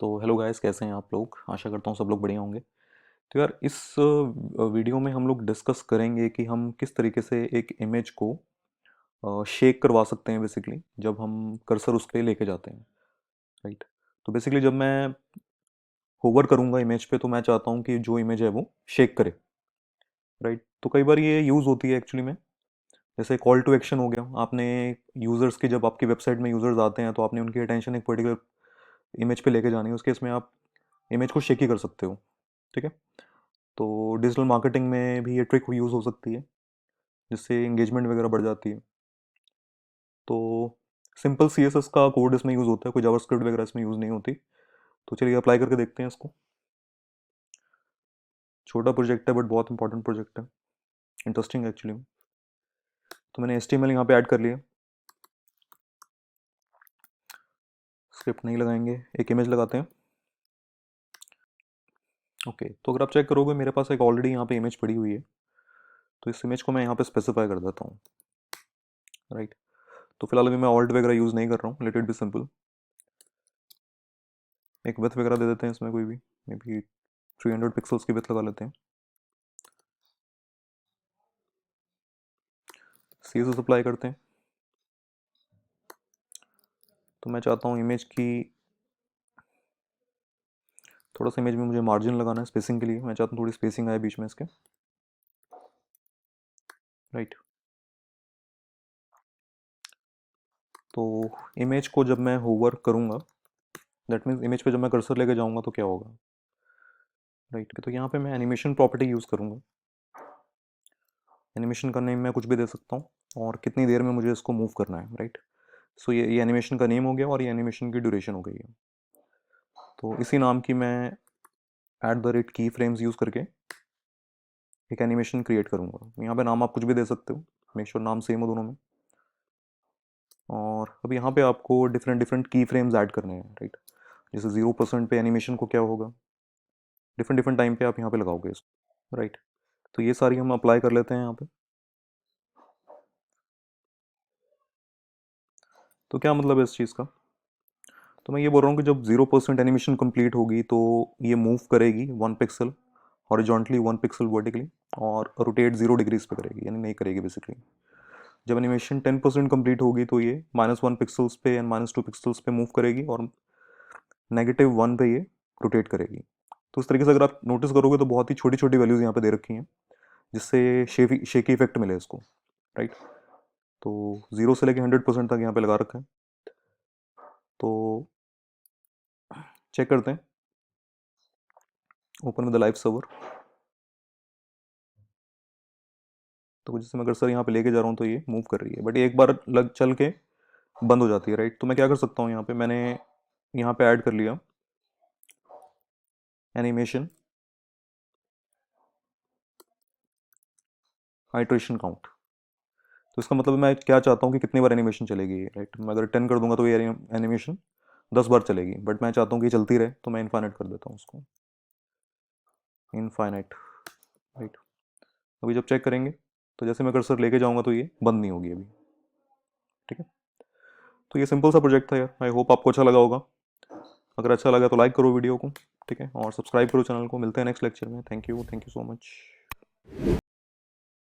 तो hello guys, कैसे हैं आप लोग? आशा करता हूँ सब लोग बढ़िया होंगे। तो यार इस वीडियो में हम लोग डिस्कस करेंगे कि हम किस तरीके से एक इमेज को शेक करवा सकते हैं बेसिकली, जब हम कर्सर उस पर लेके जाते हैं। राइट। तो बेसिकली जब मैं होवर करूँगा इमेज पे तो मैं चाहता हूँ कि जो इमेज है वो शेक करे। राइट। तो कई बार ये यूज़ होती है एक्चुअली में, जैसे कॉल टू एक्शन हो गया। आपने यूज़र्स की, जब आपकी वेबसाइट में यूज़र्स आते हैं तो आपने उनकी अटेंशन एक पर्टिकुलर इमेज पे लेके जानी है, उस केस में आप इमेज को शेक ही कर सकते हो। ठीक है। तो डिजिटल मार्केटिंग में भी ये ट्रिक यूज़ हो सकती है, जिससे एंगेजमेंट वगैरह बढ़ जाती है। तो सिंपल CSS का कोड इसमें यूज़ होता है, कोई जावास्क्रिप्ट वगैरह इसमें यूज़ नहीं होती। तो चलिए अप्लाई करके देखते हैं इसको। छोटा प्रोजेक्ट है बट बहुत इंपॉर्टेंट प्रोजेक्ट है, इंटरेस्टिंग एक्चुअली। तो मैंने HTML यहाँ पे ऐड कर लिया। स्क्रिप्ट नहीं लगाएंगे, एक इमेज लगाते हैं। ओके, तो अगर आप चेक करोगे मेरे पास एक ऑलरेडी यहाँ पे इमेज पड़ी हुई है। तो इस इमेज को मैं यहाँ पे स्पेसिफाई कर देता हूँ। राइट। तो फिलहाल अभी मैं ऑल्ट वगैरह यूज़ नहीं कर रहा हूँ, लेट इट बी सिंपल। एक विथ वगैरह दे देते हैं इसमें, कोई भी मे बी 300 पिक्सल्स की विथ लगा लेते हैं। CSS अप्लाई करते हैं। तो मैं चाहता हूँ इमेज की, थोड़ा सा इमेज में मुझे मार्जिन लगाना है स्पेसिंग के लिए। मैं चाहता हूँ थोड़ी स्पेसिंग आए बीच में इसके। राइट। तो इमेज को जब मैं होवर करूँगा, दैट मीन्स इमेज पे जब मैं कर्सर लेके जाऊँगा तो क्या होगा। राइट। तो यहाँ पे मैं एनिमेशन प्रॉपर्टी यूज़ करूँगा। एनिमेशन का नेम मैं कुछ भी दे सकता हूँ, और कितनी देर में मुझे इसको मूव करना है। राइट। सो ये एनिमेशन का नेम हो गया, और ये एनिमेशन की ड्यूरेशन हो गई है। तो इसी नाम की मैं @की फ्रेम्स यूज़ करके एक एनिमेशन क्रिएट करूँगा। यहाँ पे नाम आप कुछ भी दे सकते हो, मेक श्योर नाम सेम हो दोनों में। और अब यहाँ पे आपको डिफरेंट डिफरेंट की फ्रेम्स ऐड करने हैं। राइट। जैसे 0% पे एनिमेशन को क्या होगा, डिफरेंट डिफरेंट टाइम पे आप यहाँ पे लगाओगे इसको। राइट। तो ये सारी हम अप्लाई कर लेते हैं यहाँ पे। तो क्या मतलब है इस चीज़ का? तो मैं ये बोल रहा हूँ कि जब 0% एनिमेशन कंप्लीट होगी तो ये मूव करेगी 1 पिक्सल हॉरिजॉन्टली, 1 पिक्सल वर्टिकली, और रोटेट 0 डिग्रीज पे करेगी, यानी नहीं करेगी बेसिकली। जब एनिमेशन 10% कंप्लीट होगी तो ये -1 पिक्सल्स पे एंड -2 पिक्सल्स पे मूव करेगी, और -1 पे ये रोटेट करेगी। तो इस तरीके से अगर आप नोटिस करोगे तो बहुत ही छोटी छोटी वैल्यूज़ यहाँ पे दे रखी हैं, जिससे शेकी इफेक्ट मिले इसको। राइट। तो 0 से लेके 100% तक यहाँ पे लगा रखा है। तो चेक करते हैं, open with the live server. तो जैसे मैं कर्सर यहाँ पे लेके जा रहा हूँ तो ये मूव कर रही है, बट ये एक बार लग चल के बंद हो जाती है। राइट। तो मैं क्या कर सकता हूँ, यहाँ पे मैंने यहाँ पे ऐड कर लिया एनिमेशन आइट्रेशन काउंट। तो इसका मतलब मैं क्या चाहता हूँ कि कितनी बार एनिमेशन चलेगी। राइट। मैं अगर 10 कर दूंगा तो ये एनिमेशन 10 बार चलेगी, बट मैं चाहता हूँ कि ये चलती रहे, तो मैं इनफाइनाइट कर देता हूँ उसको, इनफाइनाइट। राइट। अभी जब चेक करेंगे तो जैसे मैं कर्सर लेके जाऊंगा तो ये बंद नहीं होगी अभी। ठीक है। तो ये सिंपल सा प्रोजेक्ट था यार, आई होप आपको अच्छा लगा होगा। अगर अच्छा लगा तो लाइक करो वीडियो को। ठीक है। और सब्सक्राइब करो चैनल को। मिलते हैं नेक्स्ट लेक्चर में। Thank you so much.